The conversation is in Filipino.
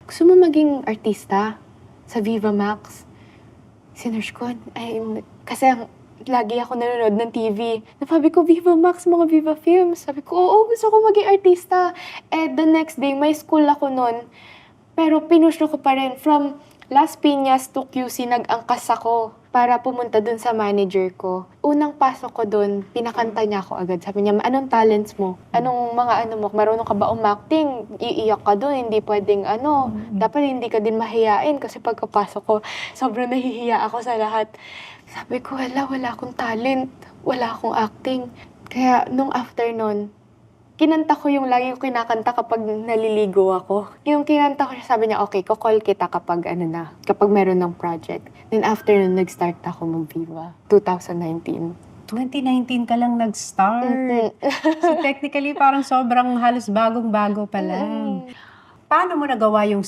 gusto mo maging artista sa Viva Max? Sinerge ko, kasi lagi ako nanonood ng TV. Sabi ko, Viva Max, mga Viva Films. Sabi ko, oo, gusto ko maging artista. The next day, may school ako nun. Pero pinush ko pa rin. From Las Piñas to QC, nag-angkas ako para pumunta dun sa manager ko. Unang pasok ko dun, pinakanta niya ako agad. Sabi niya, anong talents mo? Anong mga mo? Marunong ka ba umacting? Iiyak ka dun, hindi pwedeng Dapat hindi ka din mahiyain kasi pagkapasok ko, sobrang nahihiya ako sa lahat. Sabi ko, wala akong talent. Wala akong acting. Kaya nung after nun, kinanta ko yung lagi ko kinakanta kapag naliligo ako. Yung kinanta ko siya, sabi niya, okay, call kita kapag kapag meron ng project. Then after nun, nag-start ako mag-Viva. 2019. 2019 ka lang nag-start. So technically, parang sobrang halos bagong-bago pa lang. Paano mo nagawa yung